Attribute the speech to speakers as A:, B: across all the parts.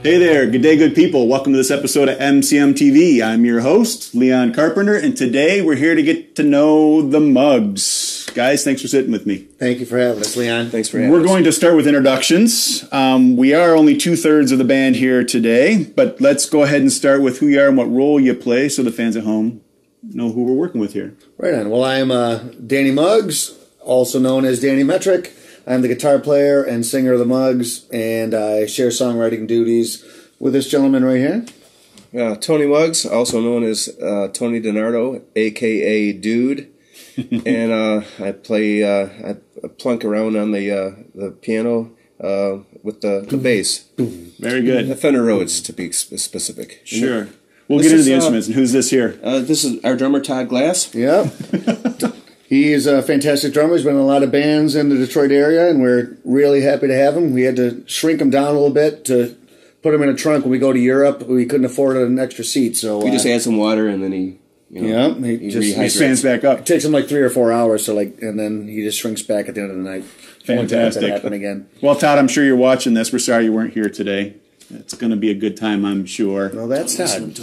A: Hey there, good day, good people. Welcome to this episode of MCM-TV. I'm your host, Leon Carpenter, and today we're here to get to know the MUGGS. Guys, thanks for sitting with me.
B: Thank you for having us, Leon.
C: Thanks for having us.
A: We're going to start with introductions. We are only 2/3 of the band here today, but let's go ahead and start with who you are and what role you play so the fans at home know who we're working with here.
B: Right on. Well, I'm Danny MUGGS, also known as Danny Methric. I'm the guitar player and singer of the MUGGS, and I share songwriting duties with this gentleman right here.
C: Tony MUGGS, also known as Tony DeNardo, a.k.a. Dude. And I play, I plunk around on the piano with the bass.
A: Very good.
C: The Fender Rhodes, to be specific.
A: Sure. We'll get into the instruments. And who's this here?
C: This is our drummer, Todd Glass.
B: Yeah. He's a fantastic drummer. He's been in a lot of bands in the Detroit area, and we're really happy to have him. We had to shrink him down a little bit to put him in a trunk when we go to Europe. We couldn't afford an extra seat, so
C: we just add some water, and then he
A: he stands back up.
B: It takes him like 3 or 4 hours, and then he just shrinks back at the end of the night.
A: Fantastic.
B: Happen again.
A: Well, Todd, I'm sure you're watching this. We're sorry you weren't here today. It's going to be a good time, I'm sure.
B: Well, that's Todd.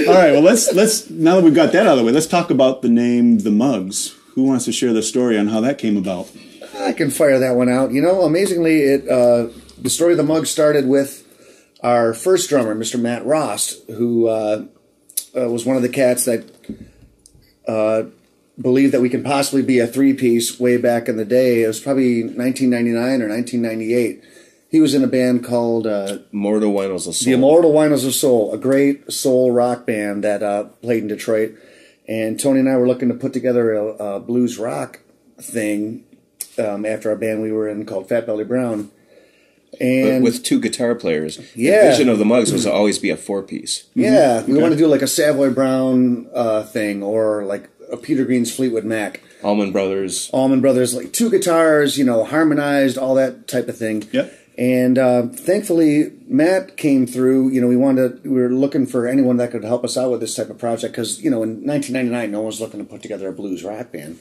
A: All right, well, let's now that we've got that out of the way, let's talk about the name The MUGGS. Who wants to share the story on how that came about?
B: I can fire that one out. You know, amazingly, the story of the MUGGS started with our first drummer, Mr. Matt Rost, who was one of the cats that believed that we can possibly be a three-piece way back in the day. It was probably 1999 or 1998. He was in a band called
C: Immortal Winos of Soul.
B: The Immortal Winos of Soul, a great soul rock band that played in Detroit. And Tony and I were looking to put together a blues rock thing after a band we were in called Fat Belly Brown. And
C: but with two guitar players.
B: Yeah.
C: The vision of the MUGGS was to always be a four-piece.
B: Yeah, we want to do like a Savoy Brown thing, or like a Peter Green's Fleetwood Mac.
C: Allman Brothers,
B: like two guitars, harmonized, all that type of thing.
A: Yep.
B: And thankfully, Matt came through. We were looking for anyone that could help us out with this type of project because, in 1999, no one was looking to put together a blues rock band.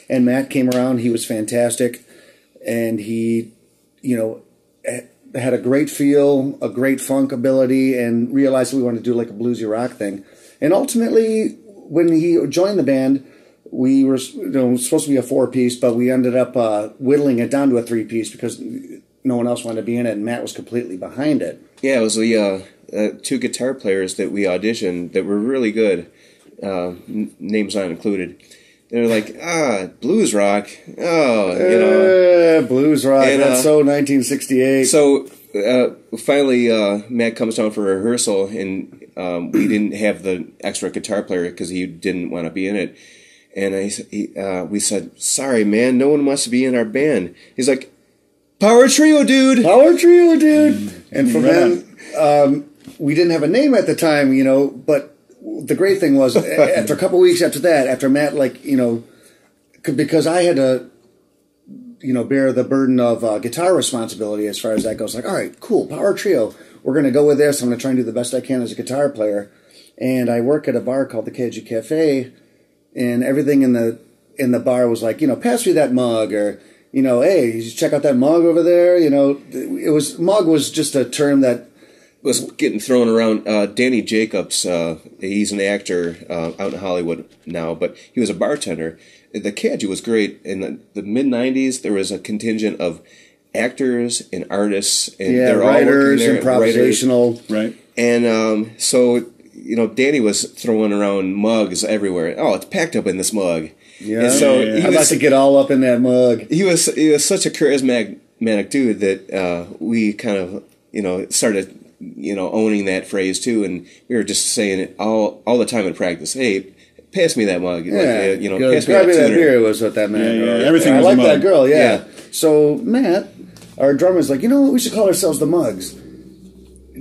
B: And Matt came around. He was fantastic. And he, had a great feel, a great funk ability, and realized we wanted to do like a bluesy rock thing. And ultimately, when he joined the band, we were supposed to be a four-piece, but we ended up whittling it down to a three-piece because no one else wanted to be in it, and Matt was completely behind it.
C: Yeah, it was the two guitar players that we auditioned that were really good, names not included. They're like, blues rock,
B: blues rock, and, that's so 1968.
C: So finally Matt comes down for rehearsal, and we didn't have the extra guitar player because he didn't want to be in it. And we said, sorry, man, no one wants to be in our band. He's like, Power Trio, dude!
B: Power Trio, dude! And from then, we didn't have a name at the time, but the great thing was, after a couple weeks after that, after Matt, because I had to, bear the burden of guitar responsibility as far as that goes. Like, all right, cool, Power Trio. We're going to go with this. I'm going to try and do the best I can as a guitar player. And I work at a bar called the Cajun Cafe, and everything in the bar was like, pass me that mug, or, hey, you check out that mug over there. Mug was just a term that
C: was getting thrown around. Danny Jacobs, he's an actor out in Hollywood now, but he was a bartender. The Cajun was great. In the mid-'90s, there was a contingent of actors and artists, and they're
B: writers,
C: all working there,
B: improvisational,
A: right?
C: And so Danny was throwing around mugs everywhere. Oh, it's packed up in this mug.
B: Yeah, and so I'd like to get all up in that mug.
C: He was such a charismatic dude that we kind of started owning that phrase too, and we were just saying it all the time in practice. Hey, pass me that mug.
B: Yeah,
C: pass
B: grab me that beer was what that meant.
A: Yeah. Everything
B: I
A: was
B: like
A: a mug.
B: that girl. Yeah. So Matt, our drummer's like, we should call ourselves the MUGGS.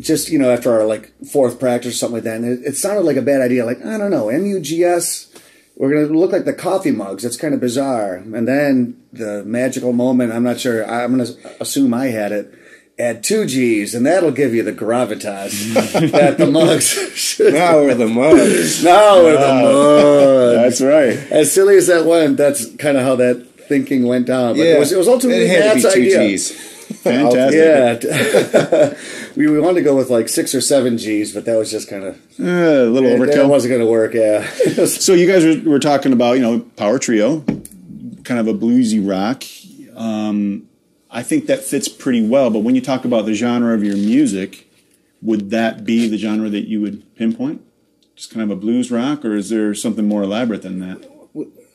B: Just after our fourth practice or something like that, and it sounded like a bad idea. Like, I don't know, MUGS. We're gonna look like the coffee mugs. That's kind of bizarre. And then the magical moment. I'm not sure. I'm gonna assume I had it. Add 2 G's, and that'll give you the gravitas that the MUGGS should.
C: Now we're the MUGGS.
B: Now we're the MUGGS.
A: That's right.
B: As silly as that went, that's kind of how that thinking went down. But
C: yeah,
B: it was ultimately Matt's idea.
A: Fantastic.
B: Yeah. we wanted to go with like 6 or 7 Gs, but that was just kind of
A: a little overkill.
B: That wasn't going to work, yeah.
A: So you guys were talking about, power trio, kind of a bluesy rock. I think that fits pretty well, but when you talk about the genre of your music, would that be the genre that you would pinpoint? Just kind of a blues rock, or is there something more elaborate than that?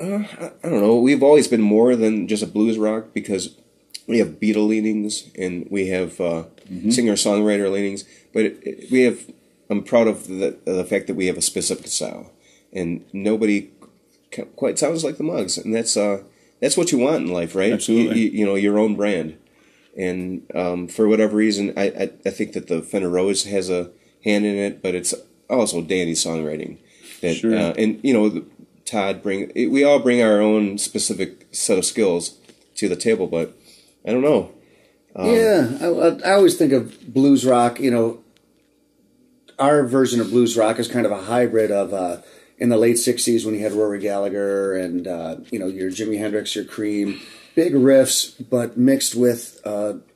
C: I don't know. We've always been more than just a blues rock because we have Beatle leanings and we have singer-songwriter leanings. But I'm proud of the fact that we have a specific style, and nobody quite sounds like the MUGGS, and that's what you want in life, right?
A: Absolutely.
C: Your own brand. And for whatever reason, I think that the Fender Rhodes has a hand in it, but it's also Danny's songwriting. That,
A: sure.
C: And Todd we all bring our own specific set of skills to the table, but I don't know.
B: I always think of blues rock. Our version of blues rock is kind of a hybrid of in the late '60s when you had Rory Gallagher and your Jimi Hendrix, your Cream, big riffs, but mixed with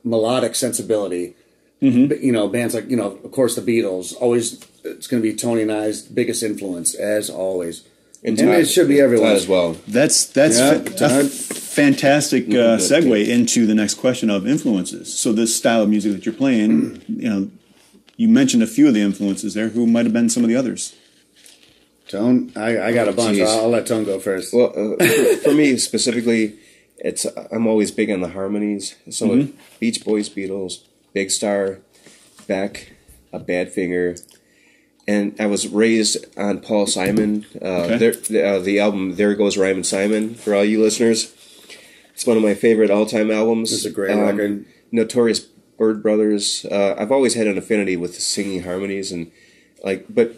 B: melodic sensibility. Mm-hmm. Bands like of course the Beatles. Always, it's going to be Tony and I's biggest influence as always. And it should be everyone
C: as well.
A: That's a fantastic segue into the next question of influences. So this style of music that you're playing, you mentioned a few of the influences there. Who might have been some of the others?
B: Tone, I got a bunch. I'll let Tone go first.
C: Well, for me specifically, I'm always big on the harmonies. So Beach Boys, Beatles, Big Star, Beck, A Badfinger. And I was raised on Paul Simon. The album "There Goes Rhymin' Simon" for all you listeners. It's one of my favorite all-time albums.
B: It's a great record.
C: Notorious Bird Brothers. I've always had an affinity with singing harmonies but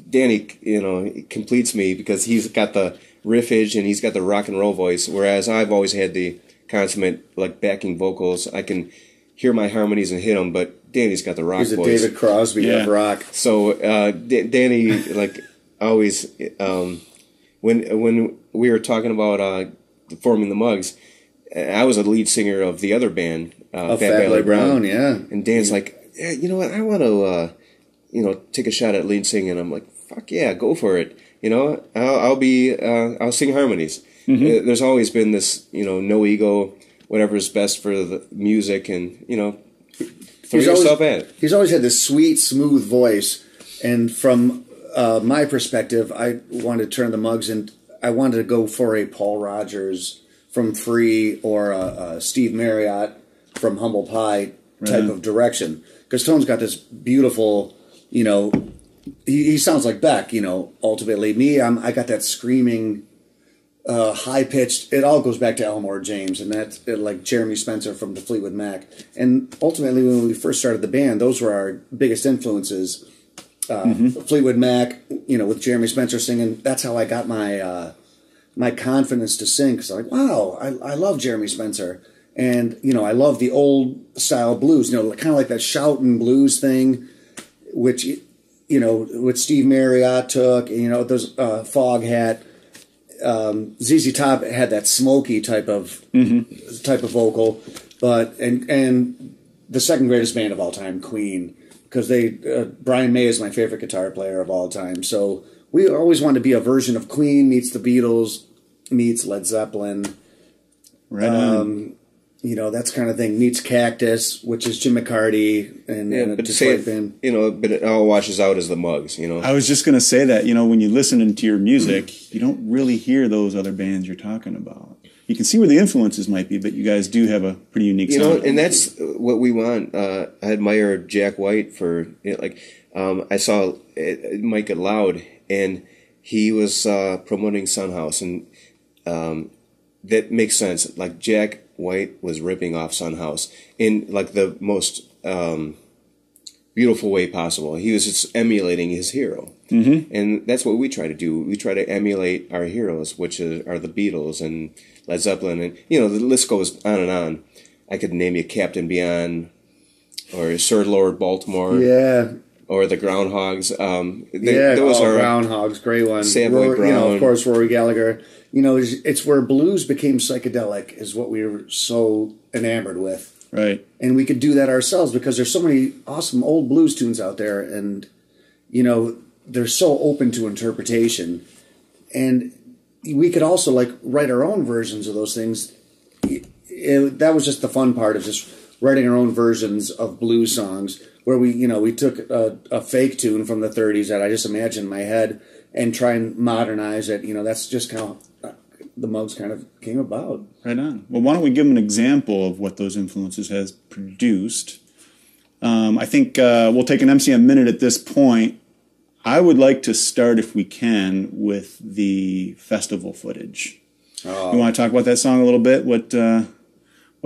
C: Danny, he completes me because he's got the riffage and he's got the rock and roll voice, whereas I've always had the consummate backing vocals. I can hear my harmonies and hit them, but Danny's got the rock voice.
B: He's a David Crosby of rock.
C: So Danny, always, when we were talking about forming the MUGGS, I was a lead singer of the other band, Fat Valley Brown.
B: Yeah.
C: And Dan's like, yeah, you know what? I want to, take a shot at lead singing. And I'm like, fuck yeah, go for it. I'll sing harmonies. Mm-hmm. There's always been this, no ego, whatever's best for the music, and throw yourself at it.
B: He's always had this sweet, smooth voice, and from my perspective, I wanted to turn the MUGGS, and I wanted to go for a Paul Rogers from Free or a Steve Marriott from Humble Pie type of direction, because Tone's got this beautiful, he sounds like Beck, ultimately. Me, I got that screaming, high-pitched, it all goes back to Elmore James, and that's like Jeremy Spencer from the Fleetwood Mac. And ultimately, when we first started the band, those were our biggest influences. Fleetwood Mac, with Jeremy Spencer singing, that's how I got my my confidence to sing, because I'm like, wow, I love Jeremy Spencer. And, I love the old-style blues, kind of like that shouting blues thing, which, what Steve Marriott took, those Fog Hat. ZZ Top had that smoky type of vocal, but and the second greatest band of all time, Queen, because Brian May is my favorite guitar player of all time. So we always wanted to be a version of Queen meets the Beatles meets Led Zeppelin,
A: right on.
B: That's kind of thing. Meets Cactus, which is Jim McCarty and a Detroit band.
C: But it all washes out as the MUGGS.
A: I was just going to say that. When you listen into your music, you don't really hear those other bands you're talking about. You can see where the influences might be, but you guys do have a pretty unique sound.
C: And that's what we want. I admire Jack White for I saw Mike It Loud, and he was promoting Sunhouse, and that makes sense. Like Jack White was ripping off Sunhouse in the most beautiful way possible. He was just emulating his hero, and that's what we try to do. We try to emulate our heroes, which are the Beatles and Led Zeppelin, and the list goes on and on. I could name you Captain Beyond or Sir Lord Baltimore.
B: Yeah,
C: or the Groundhogs.
B: Those are Groundhogs, great one.
C: Savoy Brown.
B: You know, of course, Rory Gallagher. You know, it's where blues became psychedelic, is what we were so enamored with.
A: Right.
B: And we could do that ourselves because there's so many awesome old blues tunes out there, and you know, they're so open to interpretation. And we could also like write our own versions of those things. That was just the fun part of just writing our own versions of blues songs, where we took a fake tune from the 30s that I just imagined in my head and try and modernize it. You know, that's just how the MUGGS kind of came about.
A: Right on. Well, why don't we give them an example of what those influences has produced? I think we'll take an MCM minute at this point. I would like to start, if we can, with the festival footage. Oh. You want to talk about that song a little bit? What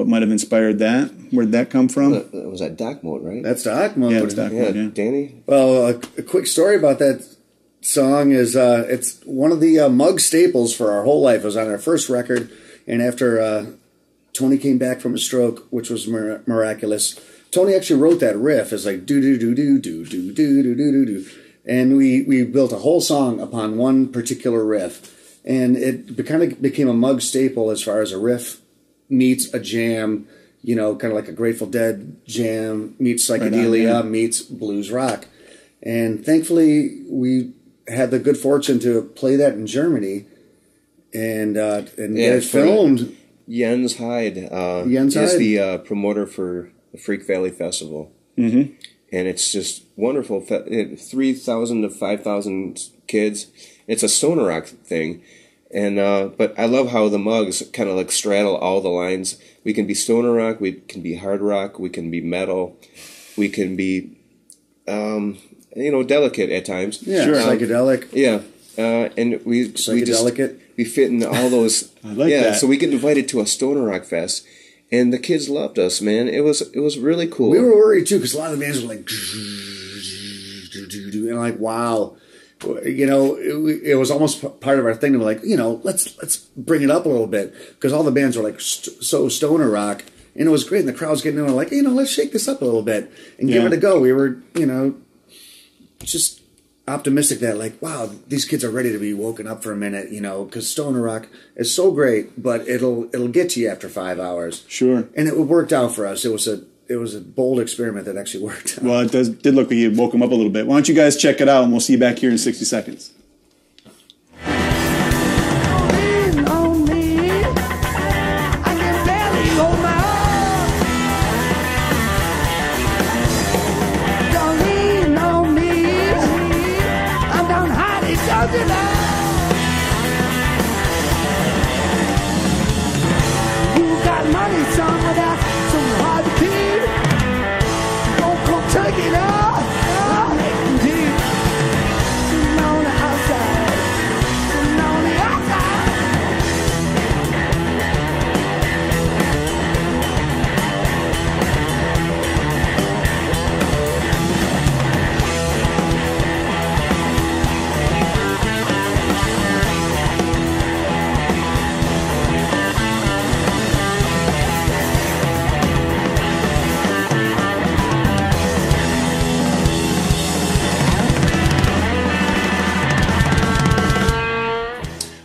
A: might have inspired that? Where did that come from?
C: Was that Doc Mode, right?
B: That's Doc Mode.
A: Yeah, it's Doc Mode, yeah.
C: Danny?
B: Well, a quick story about that song is it's one of the MUGGS staples for our whole life. It was on our first record, and after Tony came back from a stroke, which was miraculous, Tony actually wrote that riff. It's like do-do-do-do-do-do-do-do-do-do. And we built a whole song upon one particular riff. And it kind of became a MUGGS staple as far as a riff meets a jam, you know, kind of like a Grateful Dead jam meets psychedelia meets blues rock. And thankfully, we had the good fortune to play that in Germany and get it filmed.
C: Jens Hyde is the promoter for the Freak Valley Festival. Mm-hmm. And it's just wonderful. 3,000 to 5,000 kids. It's a stoner rock thing. And but I love how the MUGGS kind of like straddle all the lines. We can be stoner rock, we can be hard rock, we can be metal, we can be, delicate at times.
B: Yeah, sure. Psychedelic.
C: Yeah, and we fit in all those.
A: I like that.
C: So we get invited to a stoner rock fest. And the kids loved us, man. It was really cool.
B: We were worried too because a lot of the bands were like, and like, wow, you know, it was almost part of our thing to be like, you know, let's bring it up a little bit because all the bands were like so stoner rock, and it was great. And the crowd's getting in, like, you know, let's shake this up a little bit and give it a go. We were, you know, just optimistic that like, wow, these kids are ready to be woken up for a minute, you know, because stoner rock is so great, but it'll get to you after 5 hours.
A: Sure. And
B: it worked out for us. It was a bold experiment that actually worked out.
A: Well, it did look like you woke them up a little bit. Why don't you guys check it out, and we'll see you back here in 60 seconds.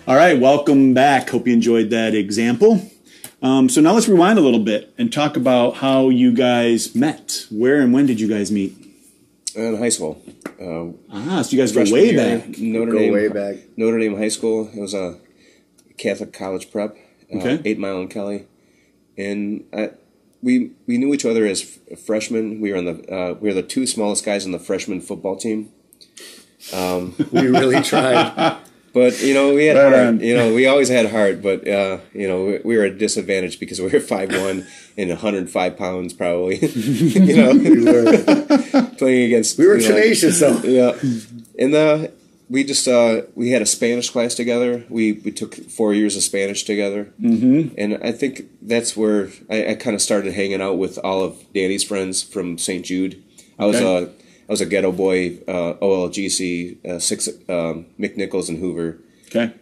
A: All right, welcome back. Hope you enjoyed that example. So now let's rewind a little bit and talk about how you guys met. Where and when did you guys meet?
C: In high school.
A: So you guys go way back.
C: Way back. Notre Dame High School. It was a Catholic college prep. 8 Mile and Kelly. And we knew each other as freshmen. We were the two smallest guys on the freshman football team.
B: We really tried.
C: But, you know, we had heart. You know, we always had heart, but, you know, we were at a disadvantage because we were 5'1" and 105 pounds probably. You know, we were playing against...
B: We were tenacious, though.
C: Yeah. And we just, we had a Spanish class together. We took 4 years of Spanish together. Mm-hmm. And I think that's where I kind of started hanging out with all of Danny's friends from St. Jude. I was a ghetto boy, OLGC, McNichols and Hoover.
A: Okay.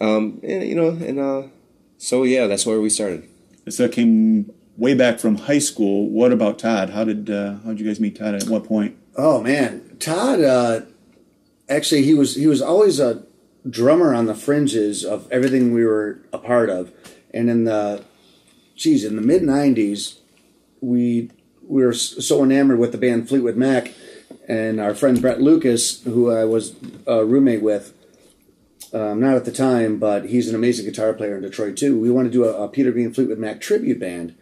C: And you know, so yeah, that's where we started.
A: So that came way back from high school. What about Todd? How'd you guys meet Todd? At what point?
B: Oh man, Todd, actually, he was always a drummer on the fringes of everything we were a part of. And in the mid-'90s, we were so enamored with the band Fleetwood Mac, and our friend Brett Lucas, who I was a roommate with, not at the time, but he's an amazing guitar player in Detroit too. We wanted to do a Peter Green Fleetwood Mac tribute band.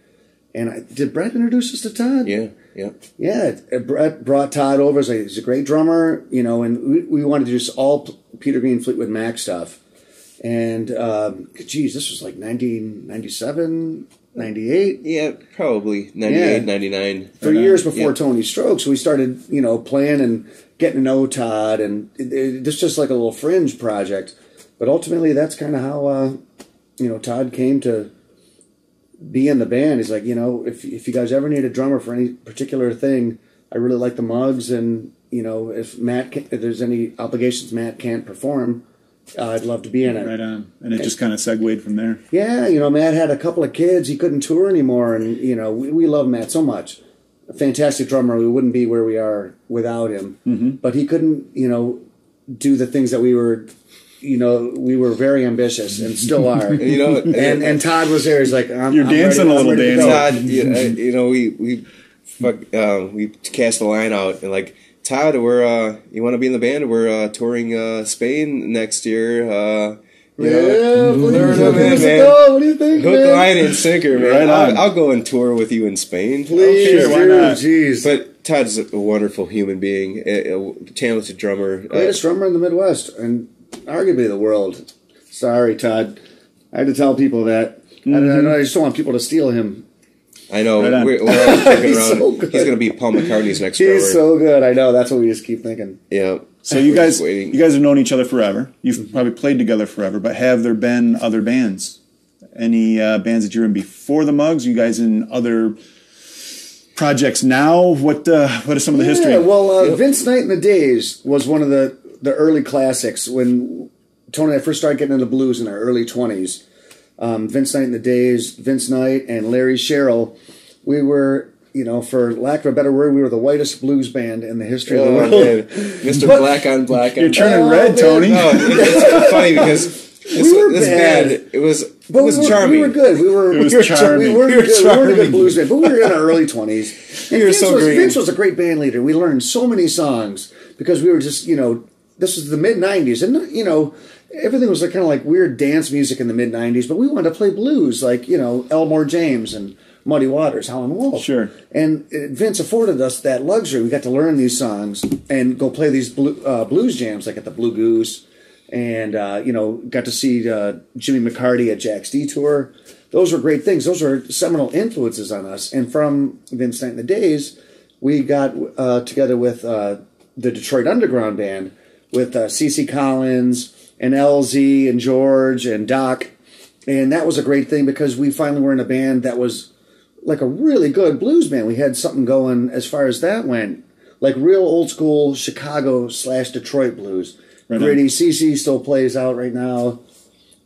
B: And did Brett introduce us to Todd? Yeah. Brett brought Todd over. He's a great drummer, and we wanted to do all Peter Green Fleetwood Mac stuff. And, this was like 1997, 98?
C: Yeah, probably 98, 99.
B: 3 years before Tony's stroke. So we started, playing and getting to know Todd. And this just like a little fringe project. But ultimately, that's kind of how, Todd came to be in the band. He's like, if you guys ever need a drummer for any particular thing, I really like the MUGGS. And, if there's any obligations Matt can't perform, I'd love to be in it.
A: Right on. And it just kind of segued from there.
B: Yeah, Matt had a couple of kids. He couldn't tour anymore. And, we love Matt so much. A fantastic drummer. We wouldn't be where we are without him. Mm-hmm. But he couldn't, do the things that we were, we were very ambitious and still are. And Todd was there. He's like,
A: you're dancing a little, Danny.
C: Todd, we cast the line out and like, Todd, you want to be in the band? We're touring Spain next year.
B: What do you think,
C: Hook, line, and sinker, man.
A: Right
C: I'll go and tour with you in Spain.
B: Please,
A: sure, why not?
B: Jeez.
C: But Todd's a wonderful human being, a talented drummer.
B: Greatest drummer in the Midwest, and arguably the world. Sorry, Todd. I had to tell people that. Mm-hmm. I just don't want people to steal him.
C: I know.
A: Right
C: we're all thinking around.
B: So good.
C: He's going to be Paul McCartney's next drummer.
B: He's so good. I know. That's what we just keep thinking.
C: Yeah.
A: So you guys have known each other forever. You've probably played together forever. But have there been other bands? Any bands that you're in before the MUGGS? You guys in other projects now? What is some of the history?
B: Yeah. Well, Vince Knight and the Days was one of the early classics when Tony and I first started getting into blues in our early 20s. Vince Knight and the Days, Vince Knight and Larry Sherrill. We were, for lack of a better word, we were the whitest blues band in the history of the world.
C: Man. Mr. Black on Black.
A: You're turning red, Tony.
C: No, it's funny because this band, it was charming.
B: We were good. We were
A: charming.
B: We weren't a good blues band, but we were in our early 20s. And
C: You were so great.
B: Vince was a great band leader. We learned so many songs because we were just, this was the mid-'90s. And, everything was kind of like weird dance music in the mid-'90s, but we wanted to play blues like, Elmore James and Muddy Waters, Howlin' Wolf.
A: Sure.
B: And Vince afforded us that luxury. We got to learn these songs and go play these blues jams like at the Blue Goose and, got to see Jimmy McCarty at Jack's Detour. Those were great things. Those were seminal influences on us. And from Vince Knight and the Days, we got together with the Detroit Underground Band with C.C. Collins and LZ and George and Doc. And that was a great thing because we finally were in a band that was like a really good blues band. We had something going as far as that went. Like real old school Chicago/Detroit blues.
A: Right
B: Gritty. CC still plays out right now.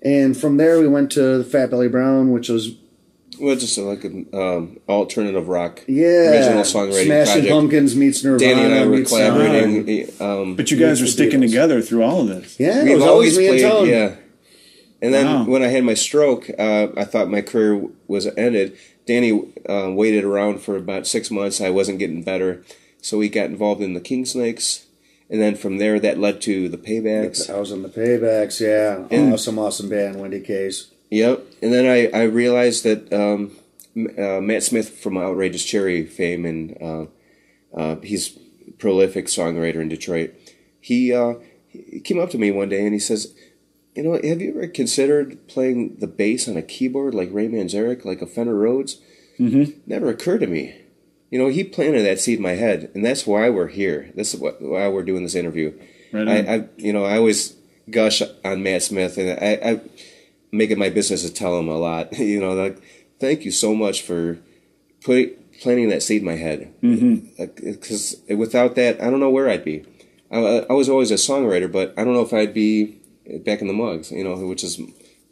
B: And from there we went to Fat Belly Brown, which was...
C: Well, just like an alternative rock
B: original
C: songwriting
B: Smashing
C: project.
B: Pumpkins meets Nirvana.
C: Danny and I were
B: meets
C: collaborating.
A: But you guys were sticking together through all of this.
B: Yeah,
C: We've
B: it was always me and Tone.
C: yeah. And then
A: Wow.
C: when I had my stroke, I thought my career was ended. Danny waited around for about 6 months. I wasn't getting better. So he got involved in the King Snakes. And then from there, that led to the Paybacks.
B: I was in the Paybacks, yeah.
C: And,
B: awesome band, Wendy Case.
C: Yep. And then I realized that Matt Smith from Outrageous Cherry fame, and he's a prolific songwriter in Detroit. He came up to me one day and he says, have you ever considered playing the bass on a keyboard like Ray Manzarek, like a Fender Rhodes? Mm-hmm. Never occurred to me. He planted that seed in my head, and that's why we're here. This is why we're doing this interview.
A: Right
C: I always gush on Matt Smith, and I make it my business to tell him a lot. Thank you so much for planting that seed in my head. Because without that, I don't know where I'd be. I was always a songwriter, but I don't know if I'd be back in the MUGGS, which is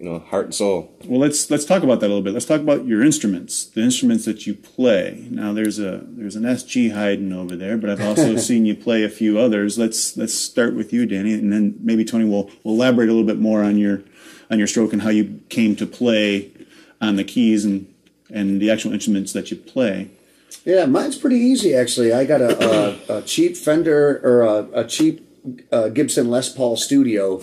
C: heart and soul.
A: Well, let's talk about that a little bit. Let's talk about your instruments, the instruments that you play. Now, there's an SG hiding over there, but I've also seen you play a few others. Let's start with you, Danny, and then maybe Tony will elaborate a little bit more on your stroke and how you came to play on the keys and the actual instruments that you play.
B: Yeah, mine's pretty easy actually. I got a cheap Fender or a cheap Gibson Les Paul Studio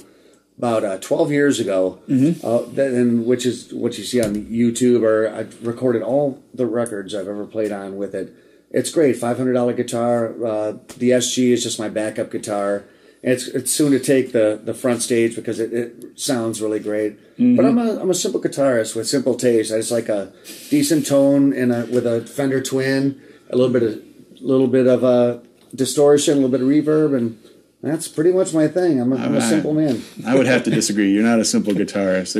B: about 12 years ago, and which is what you see on YouTube. Or I recorded all the records I've ever played on with it. It's great, $500 guitar. The SG is just my backup guitar. And it's soon to take the front stage because it sounds really great. But I'm a simple guitarist with simple taste. I just like a decent tone with a Fender Twin, a little bit of a distortion, a little bit of reverb, and that's pretty much my thing. I'm a simple man.
A: I would have to disagree. You're not a simple guitarist.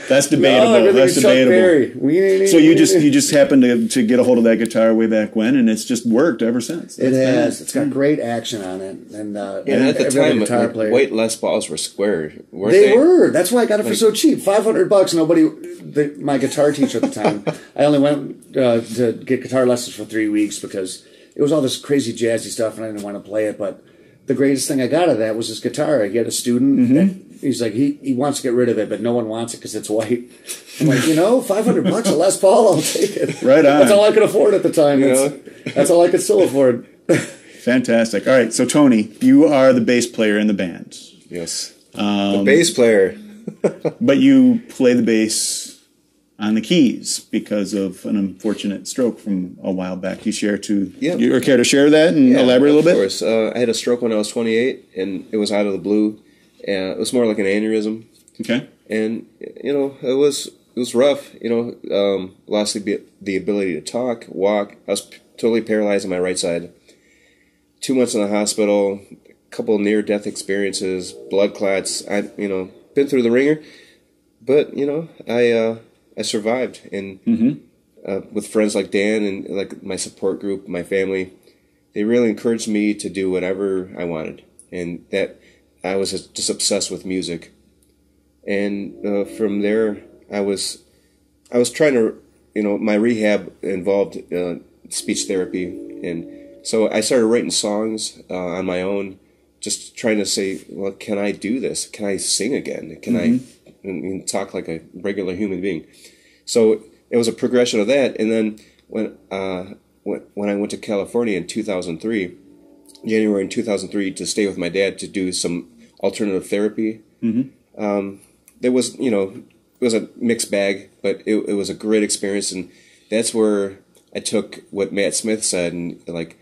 A: That's debatable.
B: No,
A: that's debatable. So you just happened to get a hold of that guitar way back when, and it's just worked ever since.
B: It has. It's got great action on it, and
C: at the time, white Les Pauls were square, weren't they?
B: They were. That's why I got it for so cheap. $500. My guitar teacher at the time, I only went to get guitar lessons for 3 weeks because it was all this crazy jazzy stuff, and I didn't want to play it, but the greatest thing I got out of that was his guitar. I get a student that he's like, he wants to get rid of it, but no one wants it because it's white. I'm like, $500 a Les Paul, I'll take it.
A: Right on.
B: That's all I could afford at the time. That's all I could still afford.
A: Fantastic. All right, so Tony, you are the bass player in the band.
C: Yes. The bass player.
A: But you play the bass on the keys because of an unfortunate stroke from a while back. Do you care to share that and elaborate a little bit?
C: Of course. I had a stroke when I was 28, and it was out of the blue. It was more like an aneurysm.
A: Okay.
C: And, it was rough. Lost the ability to talk, walk. I was totally paralyzed on my right side. 2 months in the hospital, a couple of near-death experiences, blood clots. Been through the ringer. But, I survived, and with friends like Dan and like my support group, my family, they really encouraged me to do whatever I wanted, and that I was just obsessed with music. And from there, I was trying to, my rehab involved speech therapy, and so I started writing songs on my own, just trying to say, well, can I do this? Can I sing again? Can I talk like a regular human being? So it was a progression of that. And then when I went to California in 2003, January in 2003, to stay with my dad to do some alternative therapy, there was, it was a mixed bag, but it was a great experience. And that's where I took what Matt Smith said, and like,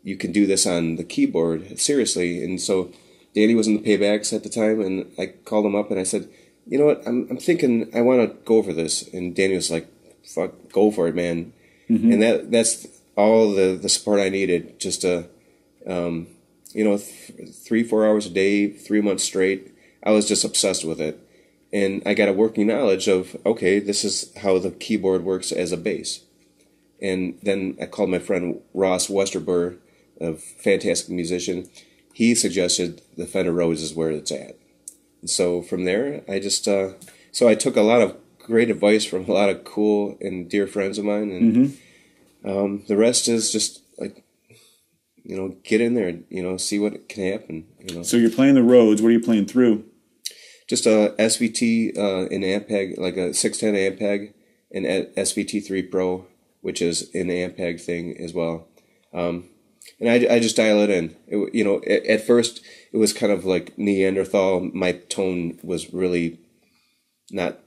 C: you can do this on the keyboard seriously. And so Danny was in the Paybacks at the time, and I called him up and I said, you know what, I'm thinking I want to go for this. And Danny was like, fuck, go for it, man. And that's all the support I needed, just to, 3-4 hours a day, 3 months straight. I was just obsessed with it. And I got a working knowledge of, okay, this is how the keyboard works as a bass. And then I called my friend Ross Westerber, a fantastic musician. He suggested the Fender Rhodes is where it's at. And so from there, I just so I took a lot of great advice from a lot of cool and dear friends of mine, and the rest is just like, get in there and see what can happen.
A: So you're playing the Rhodes. What are you playing through?
C: Just a SVT in Ampeg, like a 610 Ampeg, and SVT3 Pro, which is an Ampeg thing as well. And I just dial it in. At first it was kind of like Neanderthal. My tone was really not.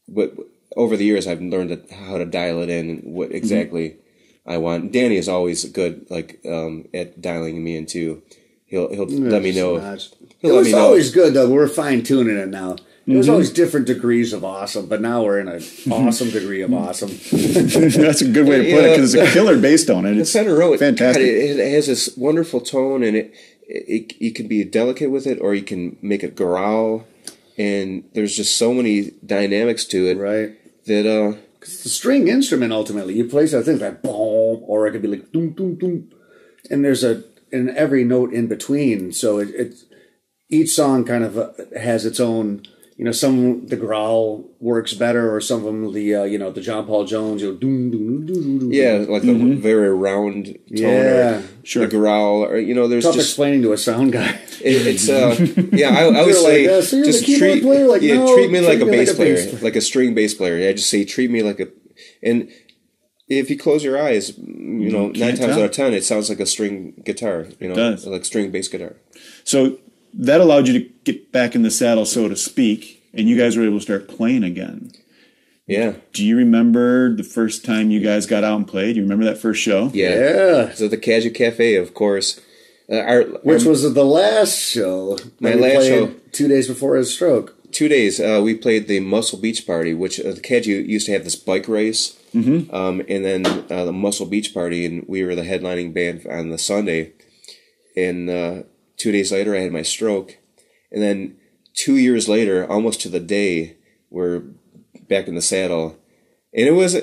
C: But over the years, I've learned how to dial it in and what exactly I want. Danny is always good, at dialing me in too. He'll let me know.
B: It was always good though. We're fine tuning it now. It was always different degrees of awesome, but now we're in an awesome degree of awesome.
A: That's a good way to put it, because it's a killer bass tone. And it's
C: Fender Rhodes,
A: fantastic.
C: It has this wonderful tone, and you can be delicate with it, or you can make it growl, and there's just so many dynamics to it.
B: Right.
C: That
B: it's a string instrument ultimately. You play things like boom, or it could be like doom doom doom, and there's in every note in between. So it's each song kind of has its own. some the growl works better, or some of them the John Paul Jones, doom doom doom doom doom.
C: Yeah, like a very round tone.
B: Yeah,
C: or the growl, or there's
B: tough
C: just
B: explaining to a sound guy.
C: It's I would say
B: so you're
C: just
B: the keyboard player? Like, no,
C: treat me like a bass player, like a string bass player. Yeah, just say treat me like a. And if you close your eyes, 9 times out of 10, it sounds like a string guitar. It does. Like string bass guitar.
A: So that allowed you to get back in the saddle, so to speak, and you guys were able to start playing again.
C: Yeah.
A: Do you remember the first time you guys got out and played? Do you remember that first show?
B: Yeah.
C: So the Casual Cafe, of course.
B: Which was the last show.
C: My last show.
B: 2 days before his stroke.
C: 2 days. We played the Muscle Beach Party, which the Casual used to have this bike race. Mm-hmm. And then the Muscle Beach Party, and we were the headlining band on the Sunday. And 2 days later, I had my stroke. And then 2 years later, almost to the day, we're back in the saddle. And it was,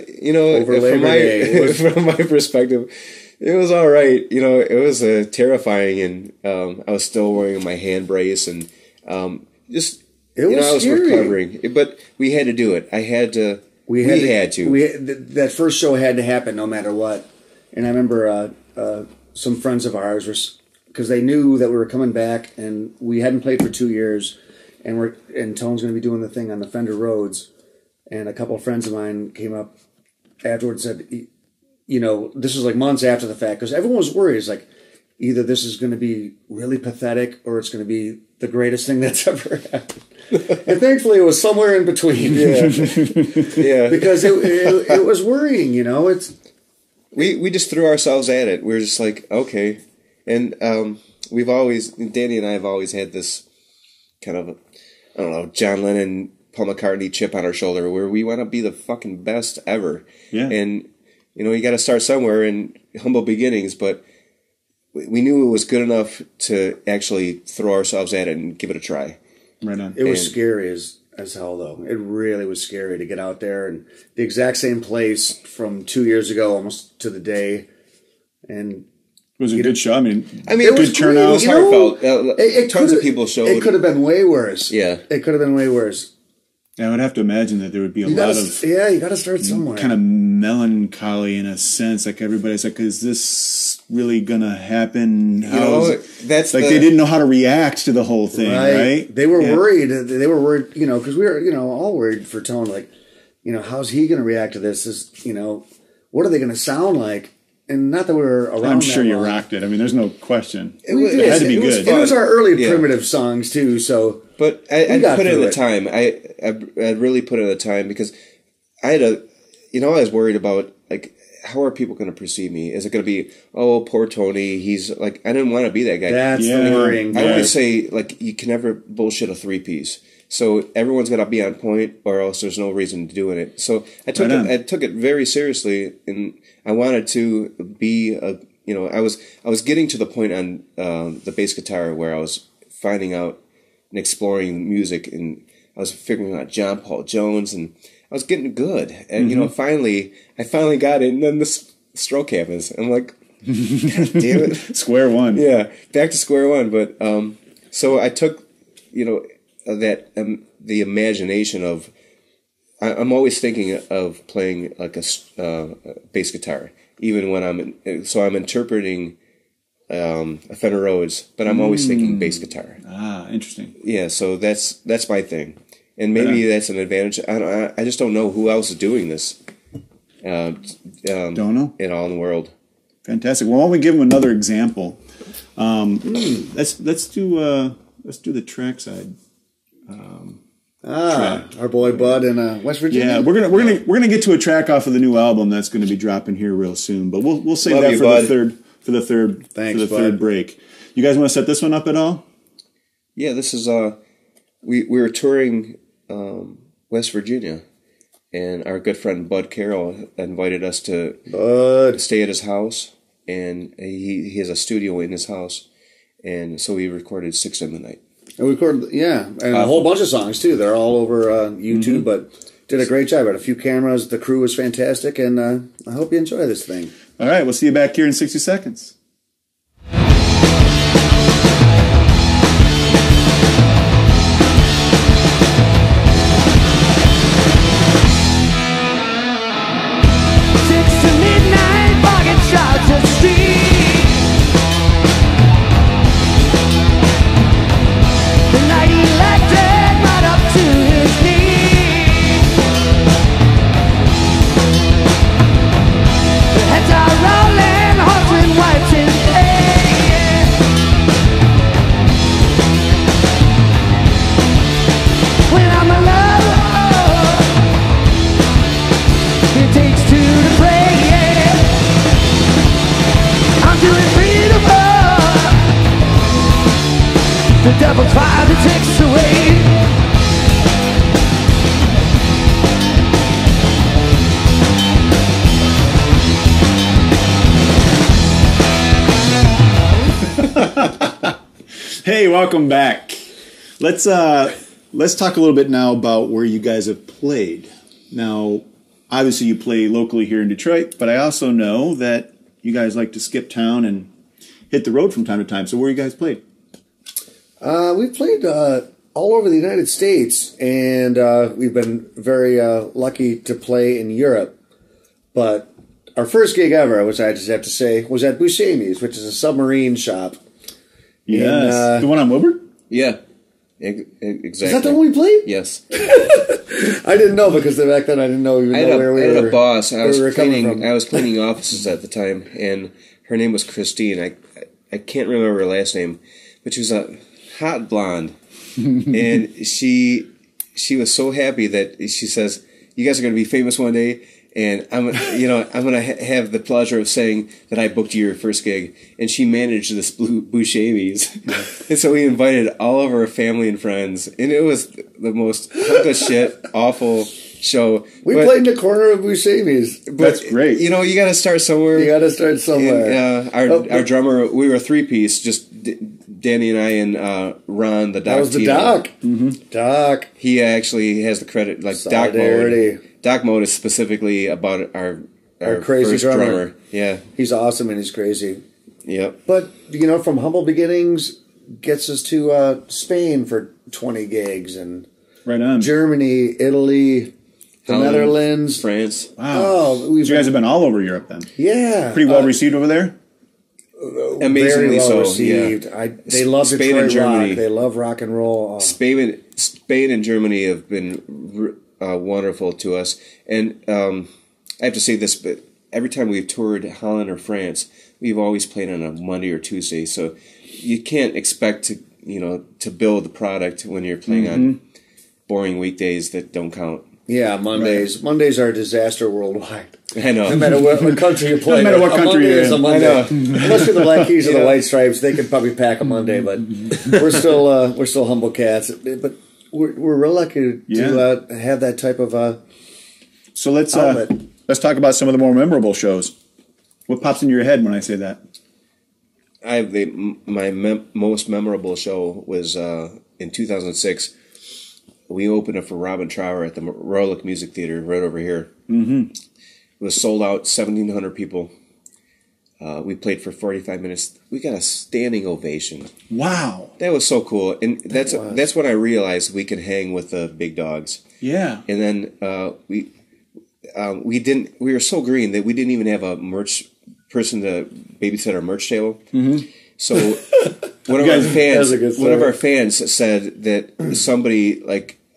C: from my perspective, it was all right. It was terrifying, and I was still wearing my hand brace, and just, I was
B: scary.
C: recovering. But we had to do it. We had to.
B: That first show had to happen no matter what. And I remember some friends of ours were, because they knew that we were coming back, and we hadn't played for 2 years, and Tone's going to be doing the thing on the Fender Rhodes, and a couple of friends of mine came up afterwards and said, this was like months after the fact, because everyone was worried. It's like, either this is going to be really pathetic, or it's going to be the greatest thing that's ever happened. And thankfully, it was somewhere in between.
C: Yeah, yeah.
B: Because it was worrying.
C: We just threw ourselves at it. We were just like, okay. And Danny and I have always had this kind of, John Lennon, Paul McCartney chip on our shoulder, where we want to be the fucking best ever. Yeah. And, you got to start somewhere in humble beginnings, but we knew it was good enough to actually throw ourselves at it and give it a try.
A: Right on.
B: It was scary as hell, though. It really was scary to get out there, and the exact same place from 2 years ago, almost to the day. And
A: it was a good show. I mean,
B: it was
A: good turnout.
C: It was heartfelt. Tons of people showed.
B: It could have been way worse.
C: Yeah.
B: It could have been way worse.
A: I would have to imagine that there would be a lot of...
B: Yeah, you got to start somewhere.
A: Kind of melancholy in a sense. Like, everybody's like, is this really going to happen?
C: That's
A: like they didn't know how to react to the whole thing, right?
B: They were worried. They were worried, because we were, all worried for Tone. Like, how's he going to react to this? What are they going to sound like? And not that we were around.
A: I'm sure you rocked it. I mean, there's no question.
B: It
A: had to be good.
B: It was our early primitive songs too. So,
C: but I put in the time. I really put in the time, because I had I was worried about, like, how are people going to perceive me? Is it going to be, oh, poor Tony? He's like, I didn't want to be that guy.
B: That's the worrying.
C: I always say, like, you can never bullshit a 3-piece. So everyone's got to be on point, or else there's no reason to doing it. So I took it very seriously, and I wanted to be I was getting to the point on the bass guitar where I was finding out and exploring music, and I was figuring out John Paul Jones, and I was getting good. And I finally got it, and then the stroke happens. I'm like, God damn it,
A: square one.
C: Yeah, back to square one. But so I took that the imagination of, I'm always thinking of playing like a bass guitar, even when I'm interpreting a Fender Rhodes, but I'm always thinking bass guitar.
A: Ah, interesting.
C: Yeah, so that's my thing, and maybe that's an advantage. I just don't know who else is doing this.
A: Don't know
C: in all in the world.
A: Fantastic. Well, why don't we give them another example? Let's do the trackside.
B: Our boy Bud in West Virginia.
A: Yeah, we're gonna get to a track off of the new album that's going to be dropping here real soon. But we'll save
C: Love
A: that
C: you,
A: for
C: Bud.
A: the third break. You guys want to set this one up at all?
C: Yeah, this is we were touring West Virginia, and our good friend Bud Carroll invited us to stay at his house, and he has a studio in his house, and so we recorded 6 in the Night.
B: And we recorded, and a whole bunch of songs too. They're all over YouTube, but did a great job. Had a few cameras. The crew was fantastic, and I hope you enjoy this thing.
A: All right, we'll see you back here in 60 seconds. Hey, welcome back. Let's talk a little bit now about where you guys have played. Now, obviously you play locally here in Detroit, but I also know that you guys like to skip town and hit the road from time to time. So where you guys played?
B: We've played all over the United States, and we've been very lucky to play in Europe. But our first gig ever, which I just have to say, was at Buscemi's, which is a submarine shop.
A: Yes. The one on Wilbur?
C: Yeah. Exactly.
B: Is that the one we played?
C: Yes.
B: I didn't know, because back then I didn't know where we were.
C: I had a boss. I was
B: cleaning
C: offices at the time, and her name was Christine. I can't remember her last name, but she was a hot blonde, and she was so happy that she says, "You guys are going to be famous one day." And I'm going to have the pleasure of saying that I booked your first gig, and she managed this Buscemi's, and so we invited all of our family and friends, and it was the most hook of shit, awful show.
B: We played in the corner of Buscemi's.
A: That's great.
C: You got to start somewhere.
B: You got to start somewhere.
C: And, our drummer, we were a 3-piece, just Danny and I and Ron, the Doc.
B: That was the Doc. Mm-hmm. Doc.
C: He actually has the credit, like Doc Mode. Doc Mode is specifically about our
B: crazy
C: first drummer. Yeah.
B: He's awesome and he's crazy.
C: Yep.
B: But, from humble beginnings, gets us to Spain for 20 gigs, and
A: right on.
B: Germany, Italy, the
C: Holland,
B: Netherlands.
C: France.
A: Wow.
B: Oh,
A: you guys have been all over Europe then.
B: Yeah.
A: Pretty well received over there?
C: Amazingly
B: very well
C: so,
B: received.
C: yeah.
B: They love
C: Spain
B: Detroit
C: and Germany.
B: rock. They love rock and roll. Oh.
C: Spain and Germany have been wonderful to us. And I have to say this, but every time we've toured Holland or France, we've always played on a Monday or Tuesday. So you can't expect to build the product when you're playing on boring weekdays that don't count.
B: Yeah, Mondays. Right. Mondays are a disaster worldwide.
C: I know.
B: No matter what country you play.
A: No matter what country you're in.
B: I know. Unless you're the Black Keys or the White Stripes, they could probably pack a Monday, but we're still humble cats. But we're real lucky to have that type of
A: So let's talk about some of the more memorable shows. What pops into your head when I say that?
C: My most memorable show was in 2006. We opened up for Robin Trower at the Royal Oak Music Theater right over here. Mm-hmm. It was sold out, 1,700 people. We played for 45 minutes. We got a standing ovation. Wow. That was so cool. And that's when I realized we could hang with the big dogs. Yeah. And then we were so green that we didn't even have a merch person to babysit our merch table. Mm-hmm. So one of our fans said that somebody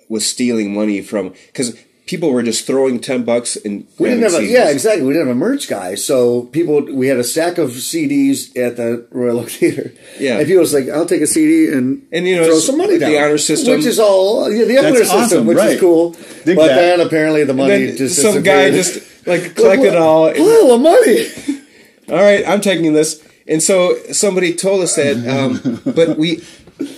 C: was stealing money from, because people were just throwing $10 and
B: we didn't have exactly. We didn't have a merch guy, so we had a stack of CDs at the Royal Oak Theater. Yeah, and people was like, "I'll take a CD and throw some money down."
C: The honor system,
B: which is all the honor system, awesome, which is cool. But then apparently the money just
C: some guy just collected it all.
B: Pile of money.
C: All right, I'm taking this. And so somebody told us that, but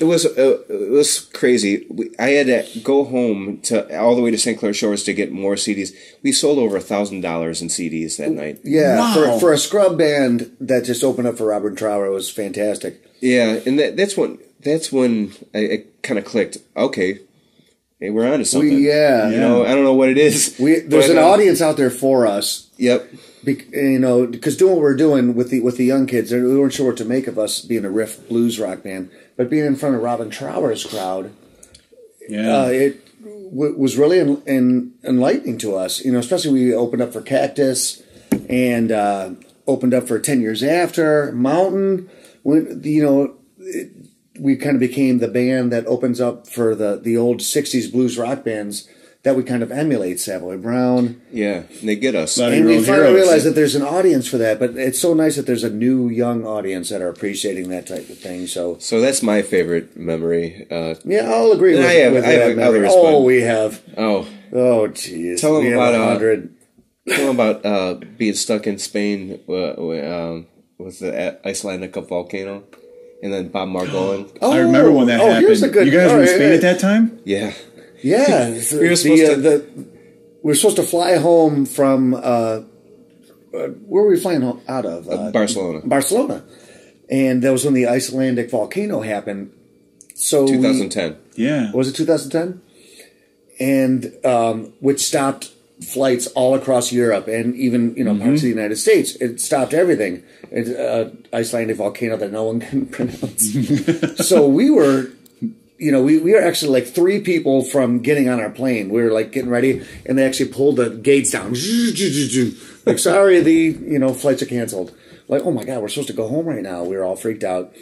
C: it was crazy. I had to go home all the way to St. Clair Shores to get more CDs. We sold over $1,000 in CDs that night.
B: Yeah, wow. for a scrub band that just opened up for Robert Trower, it was fantastic.
C: Yeah, and that's when I kind of clicked. Okay, hey, we're onto something. I don't know what it is.
B: There's an audience out there for us. Yep. Because doing what we're doing with the young kids, we weren't sure what to make of us being a riff blues rock band, but being in front of Robin Trower's crowd, it was really enlightening to us. Especially we opened up for Cactus and opened up for 10 Years After, Mountain. We kind of became the band that opens up for the old 60s blues rock bands that we kind of emulate, Savoy Brown.
C: Yeah, and they get us.
B: And we finally realized that there's an audience for that, but it's so nice that there's a new, young audience that are appreciating that type of thing. So
C: that's my favorite memory.
B: I'll agree with that memory. We have. Oh, jeez.
C: Tell them about being stuck in Spain with the Icelandic volcano, and then Bob Margolin.
A: I remember when that happened. You guys were in Spain at that time?
C: Yeah.
B: Yeah, we were supposed to fly home from where were we flying out of?
C: Barcelona.
B: Barcelona, and that was when the Icelandic volcano happened. So
C: 2010.
A: Yeah.
B: Was it 2010? And which stopped flights all across Europe and even parts of the United States. It stopped everything. It's Icelandic volcano that no one can pronounce. So we were, we were actually like 3 people from getting on our plane. We were like getting ready, and they actually pulled the gates down. Like, sorry, the flights are canceled. Like, oh my God, we're supposed to go home right now. We were all freaked out.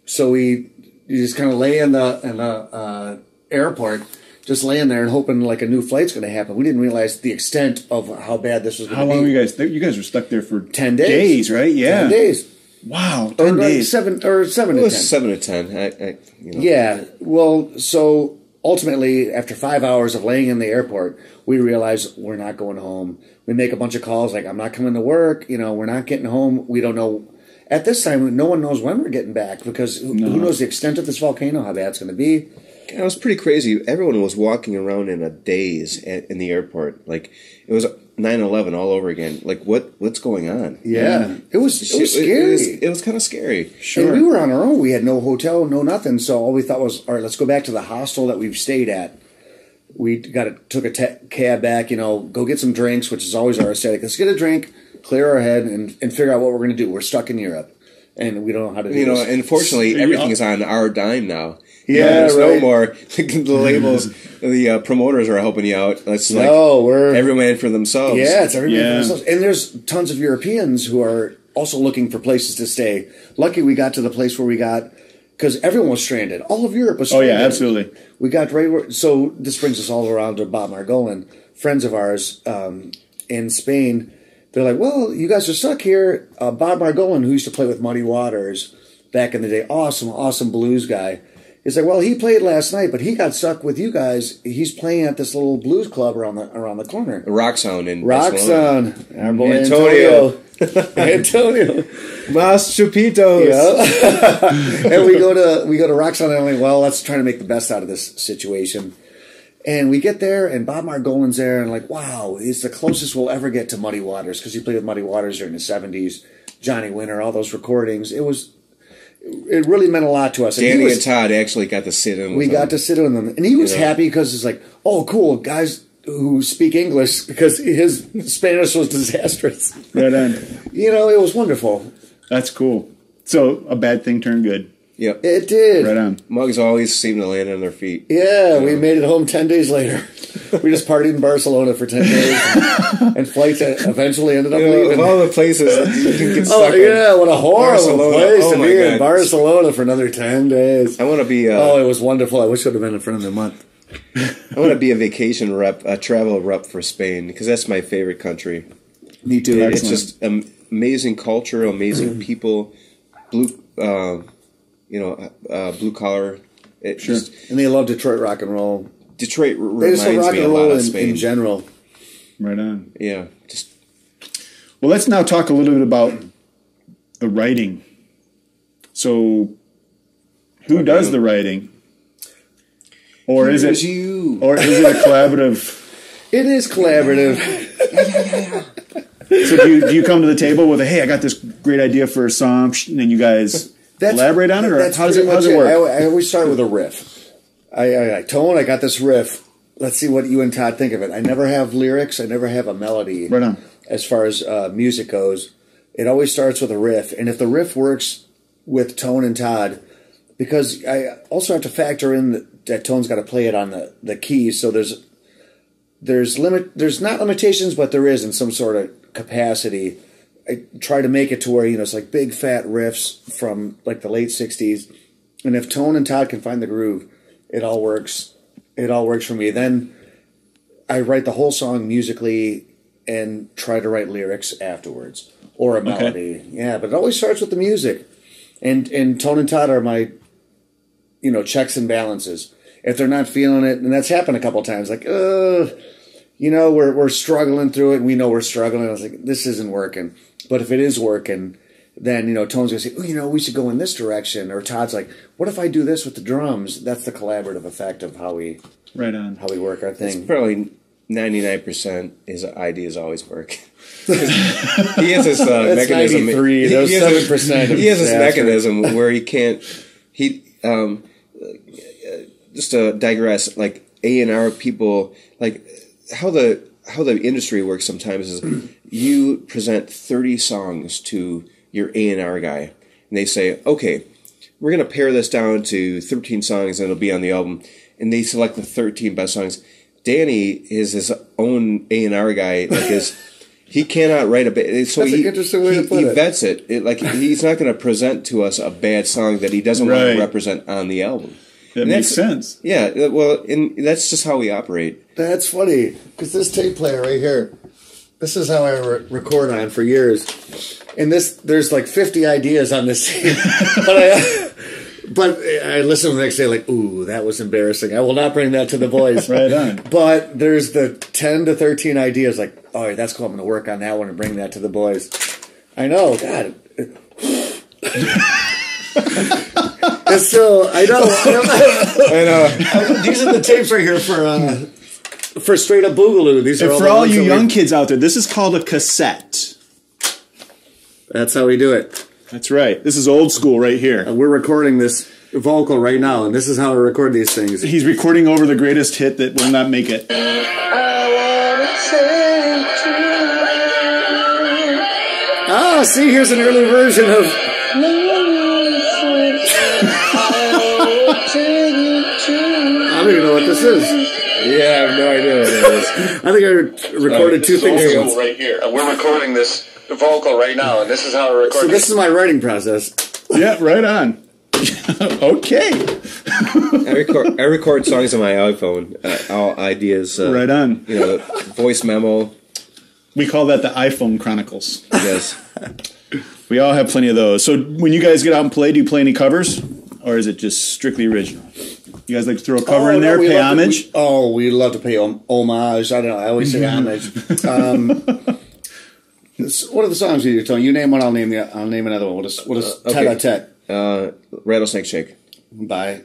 B: So you just kind of lay in the airport, just laying there and hoping like a new flight's going to happen. We didn't realize the extent of how bad this was going to be.
A: How long were you guys there? You guys were stuck there for
B: 10 days.
A: Right? Yeah.
B: 10 days.
A: Wow. 10 days.
B: 7 to 10.
C: It was 7 to 10.
B: Yeah. Well, so ultimately, after 5 hours of laying in the airport, we realized we're not going home. We make a bunch of calls like, I'm not coming to work. We're not getting home. We don't know. At this time, no one knows when we're getting back because who knows the extent of this volcano, how bad it's going to be.
C: It was pretty crazy. Everyone was walking around in a daze in the airport. Like, it was 9/11 all over again. Like, what's going on?
B: Yeah. It was scary.
C: It was kind of scary.
B: Sure. And we were on our own. We had no hotel, no nothing. So all we thought was, all right, let's go back to the hostel that we've stayed at. We took a cab back, go get some drinks, which is always our aesthetic. Let's get a drink, clear our head, and figure out what we're going to do. We're stuck in Europe, and we don't know how to do this.
C: And fortunately, everything is on our dime now.
B: Yeah,
C: there's
B: right.
C: no more the labels. The promoters are helping you out. It's like
B: we're
C: every man for themselves.
B: Yeah, it's every man for themselves. And there's tons of Europeans who are also looking for places to stay. Lucky we got to the place where we got, because everyone was stranded. All of Europe was stranded.
A: Oh yeah, absolutely.
B: We got right where. So this brings us all around to Bob Margolin, friends of ours in Spain. They're like, well, you guys are stuck here. Bob Margolin, who used to play with Muddy Waters back in the day, awesome blues guy. He's like, well, he played last night, but he got stuck with you guys. He's playing at this little blues club around the corner.
C: Rock Sound in
B: Rock
C: Barcelona.
B: Sound. Our boy Antonio.
C: Mas Chupitos.
B: Yeah. And we go to Rock Sound, and I'm like, well, let's try to make the best out of this situation. And we get there, and Bob Margolin's there, and like, wow, it's the closest we'll ever get to Muddy Waters, because he played with Muddy Waters during the 70s, Johnny Winter, all those recordings. It really meant a lot to us.
C: Danny and Todd actually got to sit in with them.
B: We got to sit in them. And he was happy because it's like, oh, cool, guys who speak English, because his Spanish was disastrous.
A: Right on.
B: It was wonderful.
A: That's cool. So a bad thing turned good.
C: Yep.
B: It did.
A: Right on.
C: Mugs always seem to land on their feet.
B: Yeah, we made it home 10 days later. We just partied in Barcelona for 10 days, and flights eventually ended up leaving.
C: Of all the places that you can get stuck in.
B: What a horrible place to be in
C: God.
B: Barcelona for another 10 days.
C: I want to be...
B: it was wonderful. I wish it would have been in front of the month.
C: I want to be a vacation rep, a travel rep for Spain, because that's my favorite country.
B: Me too.
C: It's just amazing culture, amazing people, blue collar.
B: Sure. And they love Detroit rock and roll.
C: Detroit
B: They just love
C: reminds
B: rock
C: me a
B: and
C: lot
B: roll
C: of Spain.
B: in general.
A: Right on.
C: Yeah.
A: Well, let's now talk a little bit about the writing. So, who does the writing? Or is it
C: you?
A: Or is it a collaborative?
B: It is collaborative.
A: So do you come to the table with hey, I got this great idea for a song, and then you guys elaborate on it, or how does it work?
B: I always start with a riff. Tone, I got this riff. Let's see what you and Todd think of it. I never have lyrics. I never have a melody.
A: Right on.
B: As far as music goes, it always starts with a riff. And if the riff works with Tone and Todd, because I also have to factor in that Tone's got to play it on the keys, so there's not limitations, but there is in some sort of capacity. I try to make it to where it's like big fat riffs from like the late 60s, and if Tone and Todd can find the groove, it all works. It all works for me. Then I write the whole song musically and try to write lyrics afterwards or a melody. Okay. Yeah, but it always starts with the music. And Tone and Todd are my checks and balances. If they're not feeling it, and that's happened a couple of times, like, we're struggling through it, and we know we're struggling. I was like, this isn't working. But if it is working, then, Tone's going to say, we should go in this direction. Or Todd's like, what if I do this with the drums? That's the collaborative effect of how we work our thing.
C: It's probably 99% his ideas always work. He has this mechanism.
B: 93, those 7%.
C: He has this mechanism where he can't. just to digress, like A&R people, like how the industry works sometimes is you present 30 songs to your A&R guy, and they say, okay, we're going to pare this down to 13 songs and it'll be on the album, and they select the 13 best songs. Danny is his own A&R guy, he cannot write a bad. So
B: That's an interesting way to put it.
C: He vets it. He's not going to present to us a bad song that he doesn't want to represent on the album.
A: That makes sense.
C: Yeah, well, and that's just how we operate.
B: That's funny, because this tape player right here, this is how I record on for years. And there's like 50 ideas on this tape. But I listen the next day like, ooh, that was embarrassing. I will not bring that to the boys.
A: Right on.
B: But there's the 10 to 13 ideas like, all right, that's cool. I'm going to work on that one and bring that to the boys. I know. God. And so, I know. These are the tapes right here for straight up Boogaloo. These are
A: for all you young kids out there, this is called a cassette.
B: That's how we do it.
A: That's right. This is old school right here.
B: We're recording this vocal right now, and this is how we record these things.
A: He's recording over the greatest hit that will not make it.
B: Oh, see, here's an early version of... I don't even know what this is.
C: Yeah, I have no idea what it is.
B: I think I recorded two things.
D: Right here. We're recording this vocal right now, and this is how we're recording.
B: So this is my writing process.
A: Yeah, right on. Okay.
C: I record songs on my iPhone. All ideas.
A: Right on.
C: Voice memo.
A: We call that the iPhone Chronicles.
C: Yes.
A: We all have plenty of those. So when you guys get out and play, do you play any covers? Or is it just strictly original? You guys like to throw a cover in there, pay homage?
B: We love to pay homage. I don't know. I always say homage. What are the songs you're telling? You name one, I'll name another one. What is tete-a-tete?
C: Rattlesnake Shake.
B: By